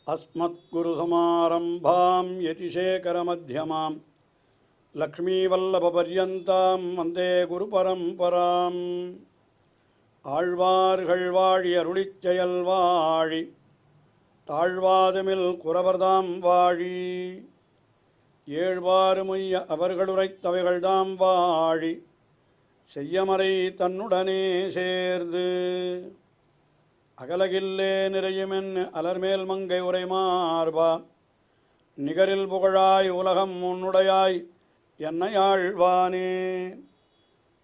अस्मत्गुरुसमारम्भां यतिशेखरमध्यमां लक्ष्मीवल्लभपर्यन्तां वन्दे गुरुपरम्पराम् ஆழ்வார்கள் வாழி அருளிச் செயல் வாழி தாழ்வாதுமில் குறவர்தாம் வாழி ஏழ்வாறுமுய்ய அவர்களுரைத்தவைகள்தாம் வாழி செய்யமறை தன்னுடனே சேர்ந்து அகலகில்லே நிறையுமென் அலர்மேல் மங்கை உரை மார்பா நிகரில் புகழாய் உலகம் உன்னுடையாய் என்னை ஆழ்வானே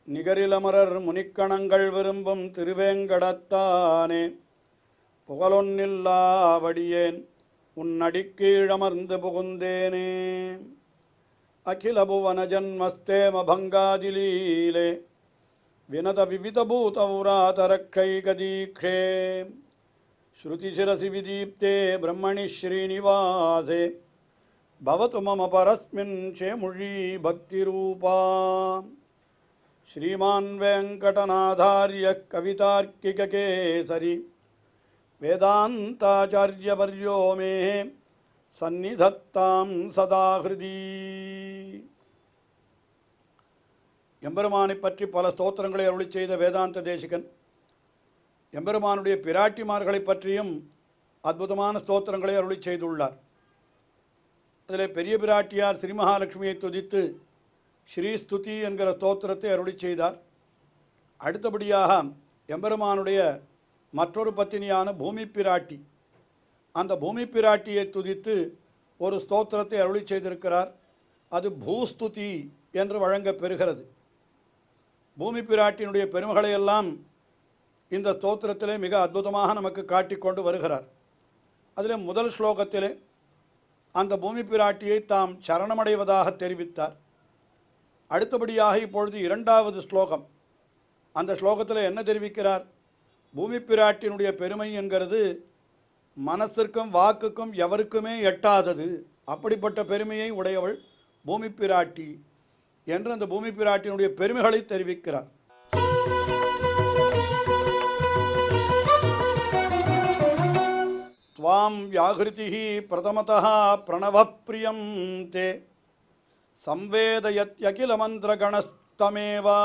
நிகரிலமரர் முனிக்கணங்கள் விரும்பும் திருவேங்கடத்தானே புகழொன்னில்லாவடியேன் உன்னடிக்கீழமர்ந்து புகுந்தேனே அகில புவன ஜன்மஸ்தேம பங்காதிலீலே வினத விவிதபூதௌராதரக்ஷைகதீக்ஷே ஸ்ருதிசிரசி விதீப்தே பிரம்மணி ஸ்ரீனிவாசே பவது மம பரஸ்மின் சேமுழி பக்திரூபா श्रीमान् वेङ्कटनाथार्य कवितार्किककेसरी वेदान्ताचार्यवर्यो मे सन्निधत्तां सदा हृदि. எம்பெருமானை பற்றி பல ஸ்தோத்திரங்களை அருளி செய்த வேதாந்த தேசிகன் எம்பெருமானுடைய பிராட்டிமார்களை பற்றியும் அற்புதமான ஸ்தோத்திரங்களை அருளி செய்துள்ளார். அதில் பெரிய பிராட்டியார் ஸ்ரீ மகாலட்சுமியை துதித்து ஸ்ரீஸ்துதி என்கிற ஸ்தோத்திரத்தை அருளி செய்தார். அடுத்தபடியாக எம்பெருமானுடைய மற்றொரு பத்தினியான பூமி பிராட்டி, அந்த பூமி பிராட்டியை துதித்து ஒரு ஸ்தோத்திரத்தை அருளி செய்திருக்கிறார். அது பூஸ்துதி என்று வழங்க பெறுகிறது. பூமி பிராட்டியினுடைய பெருமைகளையெல்லாம் இந்த ஸ்தோத்திரத்திலே மிக அற்புதமாக நமக்கு காட்டிக்கொண்டு வருகிறார். அதில் முதல் ஸ்லோகத்திலே அந்த பூமி பிராட்டியை தாம் சரணமடைவதாக தெரிவித்தார். அடுத்தபடியாக இப்பொழுது இரண்டாவது ஸ்லோகம். அந்த ஸ்லோகத்தில் என்ன தெரிவிக்கிறார்? பூமி பிராட்டியினுடைய பெருமை என்கிறது மனசிற்கும் வாக்குக்கும் எவருக்குமே எட்டாதது. அப்படிப்பட்ட பெருமையை உடையவள் பூமி பிராட்டி என்று அந்த பூமி பிராட்டியினுடைய பெருமைகளை தெரிவிக்கிறார். த்வாம் வியாகிருதிஹி பிரதமதः பிரணவப்பிரியம் தே संवेदयत्यखिलमन्त्रगणस्तमेवा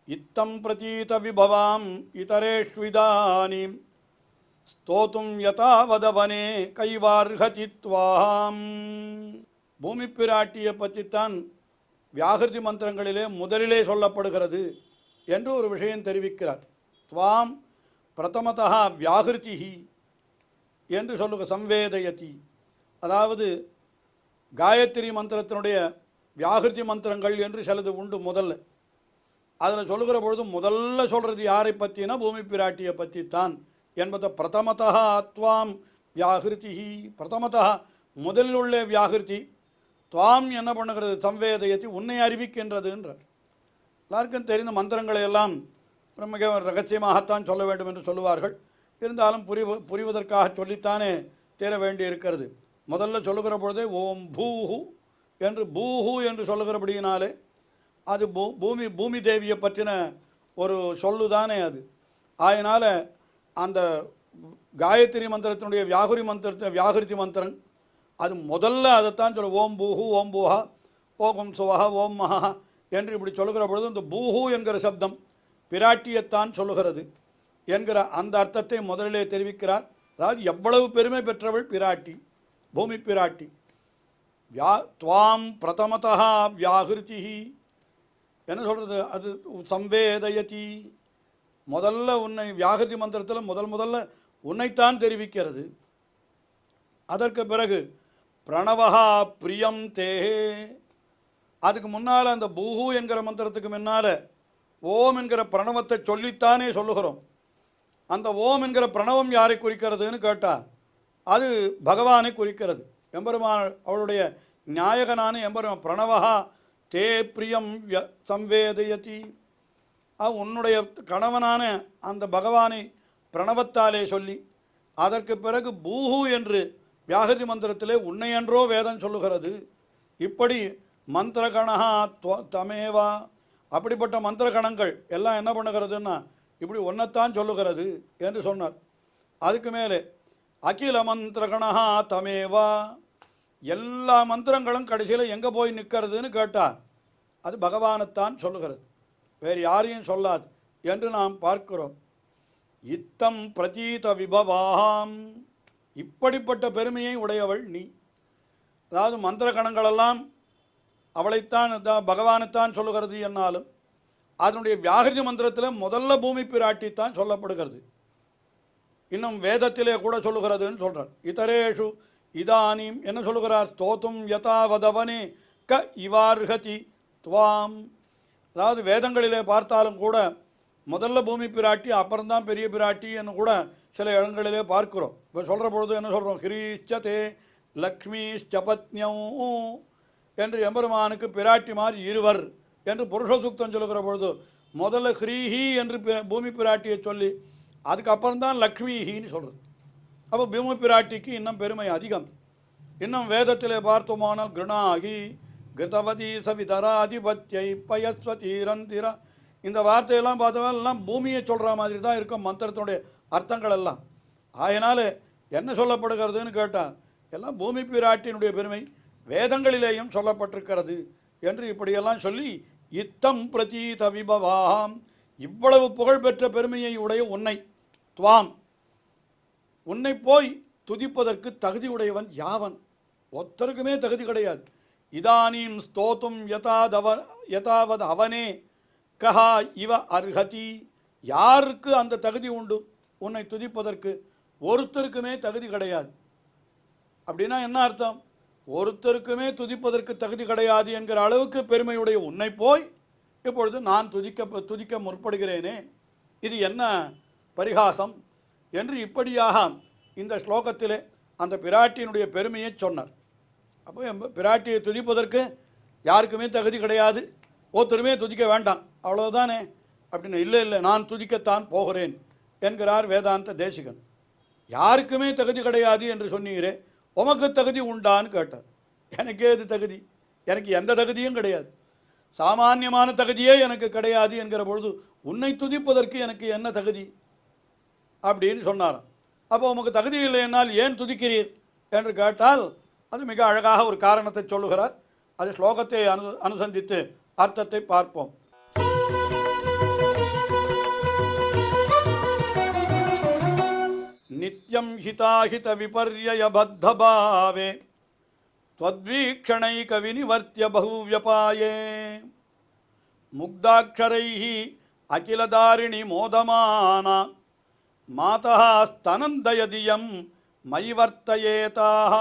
इत्थं प्रतीत विभवाम् इतरेष्विदानीं स्तोतुं यतावदवने कैवार्हति त्वाम्. பூமி பிராட்டியை பற்றித்தான் வியாகிருதி மந்திரங்களிலே முதலிலே சொல்லப்படுகிறது என்று ஒரு விஷயம் தெரிவிக்கிறார். துவாம் பிரதமதः வியாகிருதிஹி என்று சொல்லுக சம்வேதயதி, அதாவது காயத்ரி மந்திரத்தினுடைய வியாகிருதி மந்திரங்கள் என்று சிலது உண்டு. முதல்ல அதில் சொல்லுகிற பொழுது முதல்ல சொல்கிறது யாரை பற்றினா பூமி பிராட்டியை பற்றித்தான் என்பதை பிரதமதா துவாம் வியாகிருதி, பிரதமதா முதலில் உள்ள வியாகிருதி, துவாம் என்ன பண்ணுகிறது? சம்வேதயத்தி, உன்னை அறிவிக்கின்றதுன்றார். எல்லாருக்கும் தெரிந்த மந்திரங்களை எல்லாம் மிக ரகசியமாகத்தான் சொல்ல வேண்டும் என்று சொல்லுவார்கள். இருந்தாலும் புரிவதற்காக சொல்லித்தானே தேர வேண்டி இருக்கிறது. முதல்ல சொல்லுகிற பொழுதே ஓம் பூஹு என்று பூஹு என்று சொல்லுகிறபடியினாலே அது பூமி தேவியை பற்றின ஒரு சொல்லுதானே அது. அதனால் அந்த காயத்ரி மந்திரத்தினுடைய வியாகிருதி மந்திரம் அது முதல்ல அதைத்தான் சொல்ல, ஓம் பூஹு ஓம் பூஹா ஓம் சுவஹா ஓம் மஹா என்று இப்படி சொல்லுகிற பொழுது இந்த பூஹு என்கிற சப்தம் பிராட்டியத்தான் சொல்லுகிறது என்கிற அந்த அர்த்தத்தை முதலிலே தெரிவிக்கிறார். அதாவது எவ்வளவு பெருமை பெற்றவள் பிராட்டி, பூமி பிராட்டி. துவாம் பிரதமதா வியாகிருதி என்ன சொல்கிறது? அது சம்வேதயதி, முதல்ல உன்னை வியாகிருதி மந்திரத்தில் முதல்ல உன்னைத்தான் தெரிவிக்கிறது. அதற்கு பிறகு பிரணவஹா பிரியம் தே, அதுக்கு முன்னால் அந்த பூஹு என்கிற மந்திரத்துக்கு முன்னால் ஓம் என்கிற பிரணவத்தை சொல்லித்தானே சொல்லுகிறோம். அந்த ஓம் என்கிற பிரணவம் யாரை குறிக்கிறதுன்னு கேட்டால் அது பகவானை குறிக்கிறது. எம்பெருமான் அவளுடைய நாயகனான எம்பெருமான் பிரணவஹா தே பிரியம் சம்வேதயதி, உன்னுடைய கணவனான அந்த பகவானை பிரணவத்தாலே சொல்லி அதற்கு பிறகு பூஹு என்று வியாகிருதி மந்திரத்திலே உன்னையன்றோ வேதம் சொல்லுகிறது. இப்படி மந்திரகணா தமேவா, அப்படிப்பட்ட மந்திரகணங்கள் எல்லாம் என்ன பண்ணுகிறதுன்னா இப்படி ஒன்றைத்தான் சொல்லுகிறது என்று சொன்னார். அதுக்கு மேலே அகில மந்திரகணா தமேவா. எல்லா மந்திரங்களும் கடைசியில் எங்கே போய் நிற்கிறதுன்னு கேட்டால் அது பகவானைத்தான் சொல்லுகிறது, வேறு யாரையும் சொல்லாது என்று நாம் பார்க்கிறோம். இத்தம் பிரதீத விபவாம், இப்படிப்பட்ட பெருமையை உடையவள் நீ. அதாவது மந்திர கணங்களெல்லாம் அவளைத்தான் பகவானைத்தான் சொல்லுகிறது என்னாலும் அதனுடைய வியாகிருதி மந்திரத்தில் முதல்ல பூமி பிராட்டித்தான் சொல்லப்படுகிறது. இன்னும் வேதத்திலே கூட சொல்லுகிறதுன்னு சொல்கிறார். இதரேஷு இதானீம் என்ன சொல்லுகிறார், ஸ்தோத்தும் யதாவதவனே க இவார்ஹதி துவாம். அதாவது வேதங்களிலே பார்த்தாலும் கூட முதல்ல பூமி பிராட்டி அப்புறம்தான் பெரிய பிராட்டி என்று கூட சில இடங்களிலே பார்க்கிறோம். இப்போ சொல்கிற பொழுது என்ன சொல்கிறோம், ஹிரீச்சதே லக்ஷ்மிஷ்சபத்யம் என்று எம்பெருமானுக்கு பிராட்டிமார் இருவர் என்று புருஷ சூக்தம் சொல்லுகிற பொழுது முதல்ல ஹ்ரீஹி என்று பூமி பிராட்டியை சொல்லி அதுக்கப்புறம்தான் லக்ஷ்மிஹின்னு சொல்கிறது. அப்போ பூமி பிராட்டிக்கு இன்னும் பெருமை அதிகம். இன்னும் வேதத்திலே பார்த்தோமானால் கிருணாகி கிருதவதி சவிதராதிபத்யை பயஸ்வதீரந்திர, இந்த வார்த்தையெல்லாம் பார்த்தவெல்லாம் பூமியை சொல்கிற மாதிரி தான் இருக்கும் மந்திரத்தினுடைய அர்த்தங்கள் எல்லாம். ஆயினாலே என்ன சொல்லப்படுகிறதுன்னு கேட்டால் எல்லாம் பூமி பிராட்டியினுடைய பெருமை வேதங்களிலேயும் சொல்லப்பட்டிருக்கிறது என்று இப்படியெல்லாம் சொல்லி இத்தம் பிரதீத விபவாம், இவ்வளவு புகழ்பெற்ற பெருமையை உடைய உன்னை, துவாம் உன்னை போய் துதிப்பதற்கு தகுதி உடையவன் யாவன்? ஒருத்தருக்குமே தகுதி கிடையாது. இதானீம் ஸ்தோத்தும் யதாவது அவனே கஹா இவ அர்ஹதி, யாருக்கு அந்த தகுதி உண்டு உன்னை துதிப்பதற்கு? ஒருத்தருக்குமே தகுதி கிடையாது. அப்படின்னா என்ன அர்த்தம், ஒருத்தருக்குமே துதிப்பதற்கு தகுதி கிடையாது என்கிற அளவுக்கு பெருமையுடைய உன்னை போய் இப்பொழுது நான் துதிக்க முற்படுகிறேனே, இது என்ன பரிகாசம் என்று இப்படியாக இந்த ஸ்லோகத்திலே அந்த பிராட்டியினுடைய பெருமையை சொன்னார். அப்போ பிராட்டியை துதிப்பதற்கு யாருக்குமே தகுதி கிடையாது, ஒருத்தருமே துதிக்க வேண்டாம் அவ்வளவுதானே அப்படின்னு. இல்லை இல்லை, நான் துதிக்கத்தான் போகிறேன் என்கிறார் வேதாந்த தேசிகன். யாருக்குமே தகுதி கிடையாது என்று சொன்னீரே, உமக்கு தகுதி உண்டான்னு கேட்டார். எனக்கே அது தகுதி, எனக்கு எந்த தகுதியும் கிடையாது, சாமானியமான தகுதியே எனக்கு கிடையாது என்கிற பொழுது உன்னை துதிப்பதற்கு எனக்கு என்ன தகுதி அப்படின்னு சொன்னாராம். அப்போ உமக்கு தகுதி இல்லை என்னால் ஏன் துதிக்கிறீர் என்று கேட்டால் அது மிக அழகாக ஒரு காரணத்தை சொல்லுகிறார். அது ஸ்லோகத்தை அனுசந்தித்து அர்த்தத்தை பார்ப்போம். நித்யம் ஹிதாஹித விபர்யய பத்தபாவே त्वद्वीक्षणैक विनिवर्त्य बहुव्यपाये मुग्धाक्षरैः अखिलदारिणि मोदमाना मातः स्तनन्दयदियं मयि वर्तयेताः.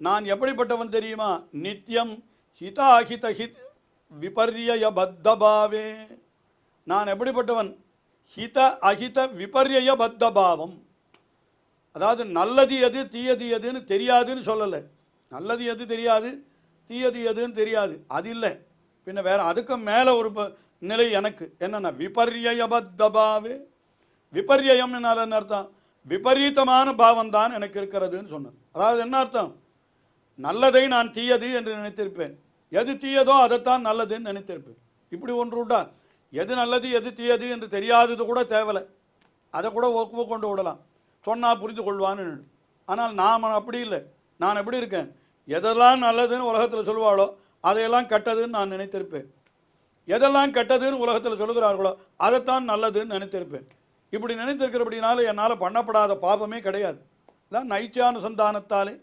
நான் எப்படிப்பட்டவன் தெரியுமா, நித்தியம் ஹிதாஹித விபர்யய பத்தபாவே. நான் எப்படிப்பட்டவன், ஹித அஹித விபர்யய பத்தபாவம். அதாவது நல்லது எது தீயது எதுன்னு தெரியாதுன்னு சொல்லலை, நல்லது எது தெரியாது தீயது எதுன்னு தெரியாது அது இல்லை, பின்ன வேற அதுக்கு மேலே ஒரு நிலை எனக்கு என்னென்ன, விபர்யபத்தபாவே. விபர்யம் என்ன அர்த்தம், விபரீதமான பாவம் தான் எனக்கு இருக்கிறதுன்னு சொன்னேன். அதாவது என்ன அர்த்தம், நல்லதை நான் தீயது என்று நினைத்திருப்பேன், எது தீயதோ அதைத்தான் நல்லதுன்னு நினைத்திருப்பேன். இப்படி ஒன்று உண்டா, எது நல்லது எது தீயது என்று தெரியாதது கூட தேவலை, அதை கூட ஒப்புக்கொண்டு விடலாம், சொன்னால் புரிந்து கொள்வான்னு. ஆனால் நாம் அப்படி இல்லை. நான் எப்படி இருக்கேன், எதெல்லாம் நல்லதுன்னு உலகத்தில் சொல்லுவாளோ அதையெல்லாம் கெட்டதுன்னு நான் நினைத்திருப்பேன், எதெல்லாம் கெட்டதுன்னு உலகத்தில் சொல்லுகிறார்களோ அதைத்தான் நல்லதுன்னு நினைத்திருப்பேன். இப்படி நினைத்திருக்கிறபடினால என்னால் பண்ணப்படாத பாபமே கிடையாது. எல்லாம் நைச்சானுசந்தானத்தாலே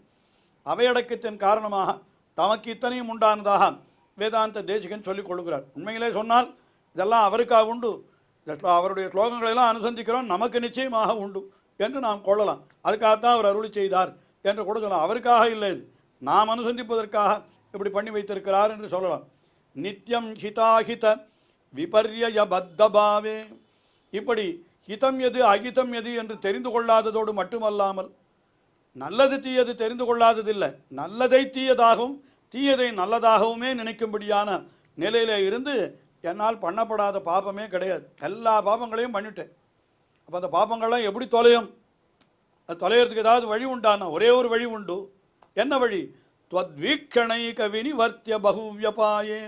அவையடக்கத்தின் காரணமாக தமக்கு இத்தனையும் உண்டானதாக வேதாந்த தேசிகன் சொல்லிக் கொள்கிறார். உண்மையிலே சொன்னால் இதெல்லாம் அவருக்காக உண்டு, அவருடைய ஸ்லோகங்களெல்லாம் அனுசந்திக்கிறோம், நமக்கு நிச்சயமாக உண்டு என்று நாம் கொள்ளலாம். அதுக்காகத்தான் அவர் அருளி செய்தார் என்று கூட சொல்லலாம். அவருக்காக இல்லை, இது நாம் அனுசந்திப்பதற்காக இப்படி பண்ணி வைத்திருக்கிறார் என்று சொல்லலாம். நித்தியம் ஹிதாஹித விபர்யய பத்தபாவே. இப்படி ஹிதம் எது அகிதம் எது என்று தெரிந்து கொள்ளாததோடு மட்டுமல்லாமல் நல்லது தீயது தெரிந்து கொள்ளாததில்லை, நல்லதை தீயதாகவும் தீயதை நல்லதாகவுமே நினைக்கும்படியான நிலையில இருந்து என்னால் பண்ணப்படாத பாபமே கிடையாது. எல்லா பாபங்களையும் பண்ணிட்டேன். அப்போ அந்த பாபங்கள்லாம் எப்படி தொலையும், அது தொலைகிறதுக்கு ஏதாவது வழி உண்டானா, ஒரே ஒரு வழி உண்டு. என்ன வழி, त्वद्वीक्षणैक विनिवर्त्य बहुव्यपाये.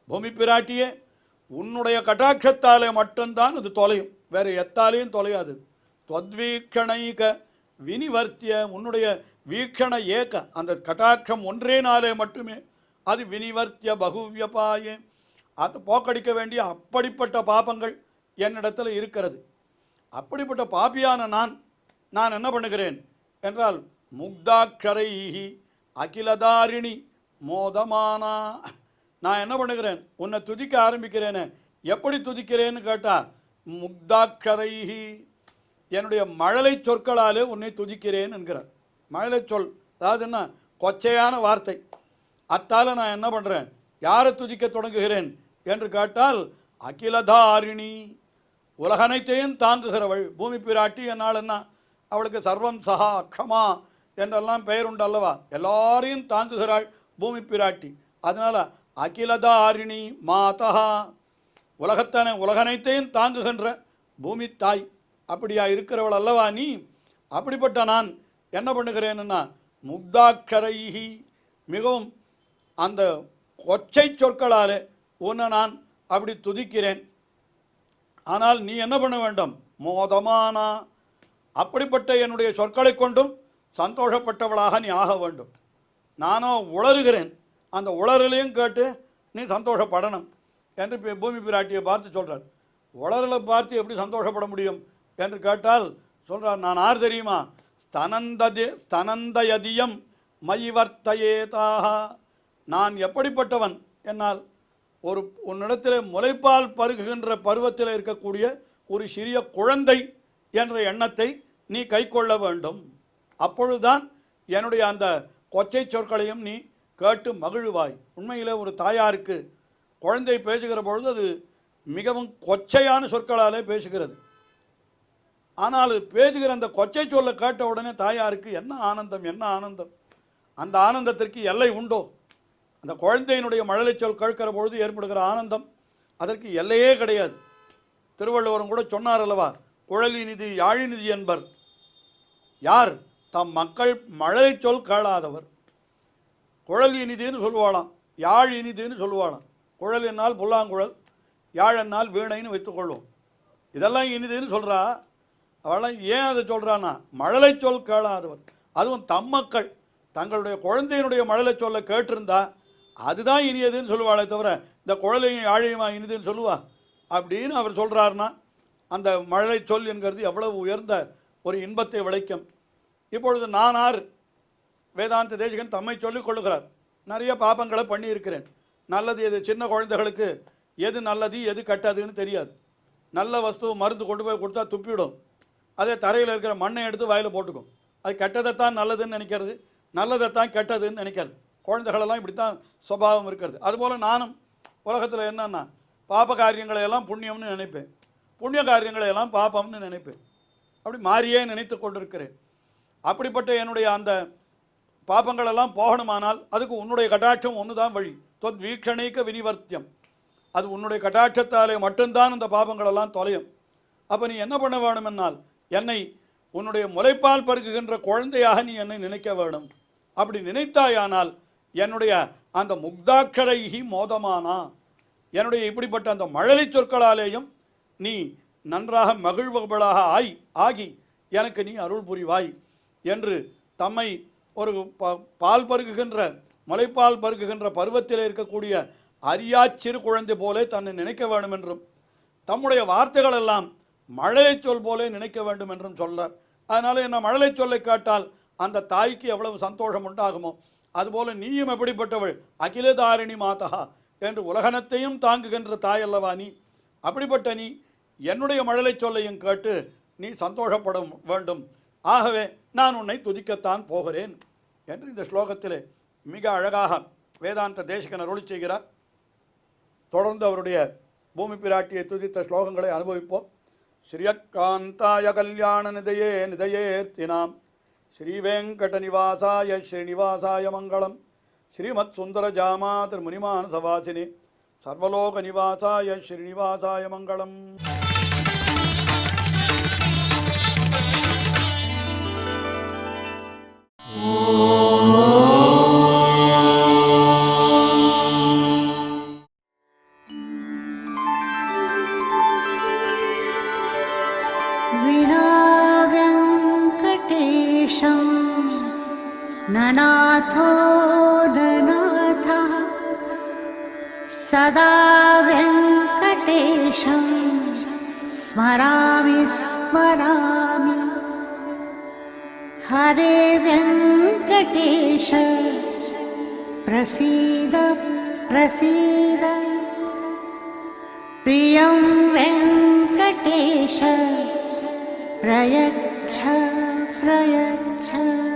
பூமி பிராட்டியே, உன்னுடைய கட்டாட்சத்தாலே மட்டும்தான் அது தொலையும், வேறு எத்தாலேயும் தொலையாது. त्वद्वीक्षणैक வினிவர்த்திய உன்னுடைய வீக்ஷண ஏக அந்த கட்டாட்சம் ஒன்றே நாளே மட்டுமே அது வினிவர்த்திய பகுவியபாயே அது போக்கடிக்க வேண்டிய அப்படிப்பட்ட பாபங்கள் என்னிடத்தில் இருக்கிறது. அப்படிப்பட்ட பாபியான நான் என்ன பண்ணுகிறேன் என்றால் முக்தாட்சரைஹி அகிலதாரிணி மோதமானா நான் என்ன பண்ணுகிறேன் உன்னை துதிக்க ஆரம்பிக்கிறேனே. எப்படி துதிக்கிறேன்னு கேட்டால் முக்தாட்சரைஹி என்னுடைய மழலை சொற்களாலே உன்னை துதிக்கிறேன் என்கிறார். மழலை சொல் அதாவது என்ன கொச்சையான வார்த்தை. அத்தால் நான் என்ன பண்ணுறேன் யாரை துதிக்க தொடங்குகிறேன் என்று கேட்டால் அகிலதாரிணி உலகனைத்தையும் தாங்குகிறவள் பூமி பிராட்டி. என்னால் என்ன அவளுக்கு சர்வம் சஹா அக்ஷமா என்றெல்லாம் பெயர் உண்டு அல்லவா. எல்லாரையும் தாங்குகிறாள் பூமி பிராட்டி. அதனால் அகிலதாரிணி மாதா உலகனைத்தையும் தாங்குகின்ற பூமி தாய் அப்படியா இருக்கிறவள் அல்லவா நீ. அப்படிப்பட்ட நான் என்ன பண்ணுகிறேன்னா முக்தாட்சரைஹி மிகவும் அந்த கொச்சை சொற்களாலே உன்னை நான் அப்படி துதிக்கிறேன். ஆனால் நீ என்ன பண்ண வேண்டும் மோதமானா அப்படிப்பட்ட என்னுடைய சொற்களை கொண்டும் சந்தோஷப்பட்டவளாக நீ ஆக வேண்டும். நானோ உளறுகிறேன், அந்த உளறலையும் கேட்டு நீ சந்தோஷப்படணும் என்று பூமி பிராட்டியை பார்த்து சொல்கிறார். உளறலை பார்த்து எப்படி சந்தோஷப்பட முடியும் என்று கேட்டால் சொல்கிறார், நான் யார் தெரியுமா, ஸ்தனந்தயதியம் மயிவர்த்தயேதாக, நான் எப்படிப்பட்டவன் என்னால் உன்னிடத்தில் முளைப்பால் பருகுகின்ற பருவத்தில் இருக்கக்கூடிய ஒரு சிறிய குழந்தை என்ற எண்ணத்தை நீ கை கொள்ள வேண்டும். அப்பொழுதுதான் என்னுடைய அந்த கொச்சை சொற்களையும் நீ கேட்டு மகிழ்வாய். உண்மையில் ஒரு தாயாருக்கு குழந்தை பேசுகிற பொழுது அது மிகவும் கொச்சையான சொற்களாலே பேசுகிறது. ஆனால் பேசுகிற அந்த கொச்சை சொல்ல கேட்ட உடனே தாயாருக்கு என்ன ஆனந்தம் என்ன ஆனந்தம். அந்த ஆனந்தத்திற்கு எல்லை உண்டோ? அந்த குழந்தையினுடைய மழலை சொல் கேட்கிற பொழுது ஏற்படுகிற ஆனந்தம் அதற்கு எல்லையே கிடையாது. திருவள்ளுவரும் கூட சொன்னார் அல்லவா, குழலினிதி யாழினிதி என்பர் யார், தம் மக்கள் மழலை சொல் கேளாதவர். குழல் இனிதின்னு சொல்லுவாளாம், யாழ் இனிதின்னு சொல்லுவாளாம். குழல் என்னால் புல்லாங்குழல், யாழ் என்னால் வீணைன்னு வைத்துக்கொள்வோம். இதெல்லாம் இனிதின்னு சொல்கிறா. அவளாம் ஏன் அதை சொல்கிறான்னா மழலை சொல் கேளாதவர். அதுவும் தம் மக்கள் தங்களுடைய குழந்தையினுடைய மழலை சொல்லை கேட்டிருந்தா அதுதான் இனியதுன்னு சொல்லுவாளே தவிர இந்த குழலையும் யாழையுமா இனிதுன்னு சொல்லுவா அப்படின்னு அவர் சொல்கிறாருன்னா அந்த மழலை சொல் என்கிறது எவ்வளவு உயர்ந்த ஒரு இன்பத்தை விளைக்கும். இப்பொழுது நானார் வேதாந்த தேசிகன் தம்மை சொல்லிக் கொள்ளுகிறார். நிறைய பாபங்களை பண்ணியிருக்கிறேன். நல்லது எது, சின்ன குழந்தைகளுக்கு எது நல்லது எது கெட்டதுன்னு தெரியாது. நல்ல வஸ்து மருந்து கொண்டு போய் கொடுத்தா துப்பிவிடும். அதே தரையில் இருக்கிற மண்ணை எடுத்து வாயில் போட்டுக்கும். அது கெட்டதைத்தான் நல்லதுன்னு நினைக்கிறது, நல்லதைத்தான் கெட்டதுன்னு நினைக்கிறது. குழந்தைகளெல்லாம் இப்படி தான் சுபாவம் இருக்கிறது. அதுபோல் நானும் உலகத்தில் என்னன்னா பாப காரியங்களை எல்லாம் புண்ணியம்னு நினைப்பேன், புண்ணிய காரியங்களை எல்லாம் பாபம்னு நினைப்பேன். அப்படி மாறியே நினைத்து கொண்டிருக்கிறேன். அப்படிப்பட்ட என்னுடைய அந்த பாபங்களெல்லாம் போகணுமானால் அதுக்கு உன்னுடைய கட்டாட்சம் ஒன்று தான் வழி. தொத் வீக்ஷணிக்க வினிவர்த்தியம், அது உன்னுடைய கட்டாட்சத்தாலே மட்டும்தான் அந்த பாபங்களெல்லாம் தொலையும். அப்போ நீ என்ன பண்ண வேணுமென்னால் என்னை உன்னுடைய முளைப்பால் பருகுகின்ற குழந்தையாக நீ என்னை நினைக்க வேணும். அப்படி நினைத்தாயானால் என்னுடைய அந்த முக்தாட்சரைஹி மோதமானா என்னுடைய இப்படிப்பட்ட அந்த மழலை சொற்களாலேயும் நீ நன்றாக மகிழ்வுகளாக ஆகி எனக்கு நீ அருள் புரிவாய் என்று தம்மை ஒரு பால் பருகுகின்ற முளைப்பால் பருகுகின்ற பருவத்தில் இருக்கக்கூடிய அரியா சிறு குழந்தை போலே தன்னை நினைக்க வேண்டும் என்றும் தம்முடைய வார்த்தைகள் எல்லாம் மழலை சொல் போலே நினைக்க வேண்டும் என்றும் சொல்றார். அதனால் என்ன மழலை சொல்லை கேட்டால் அந்த தாய்க்கு எவ்வளவு சந்தோஷம் உண்டாகுமோ அதுபோல நீயும் எப்படிப்பட்டவள், அகிலதாரிணி மாதா என்று உலகனத்தையும் தாங்குகின்ற தாய் அல்லவா நீ. அப்படிப்பட்ட நீ என்னுடைய மழலை சொல்லையும் கேட்டு நீ சந்தோஷப்பட வேண்டும். ஆகவே நான் உன்னை துதிக்கத்தான் போகிறேன் என்று இந்த ஸ்லோகத்திலே மிக அழகாக வேதாந்த தேசிகன் அருளி செய்கிறார். தொடர்ந்து அவருடைய பூமி பிராட்டியை துதித்த ஸ்லோகங்களை அனுபவிப்போம். ஸ்ரீயக்காந்தாய கல்யாண நிதையே நிதையேர்த்தினாம் ஸ்ரீவேங்கட நிவாசாய ஸ்ரீனிவாசாய மங்களம். ஸ்ரீமத் சுந்தர ஜாமா திருமுனிமானசவாசினி சர்வலோக நிவாசாய ஸ்ரீனிவாசாய மங்களம். वीणा वेङ्कटेश सदा वेङ्कटेशं स्मरामि स्मरामि। हरे वेङ्कटेश प्रसीद प्रसीद। प्रियं वेङ्कटेश प्रयच्छ प्रयच्छ।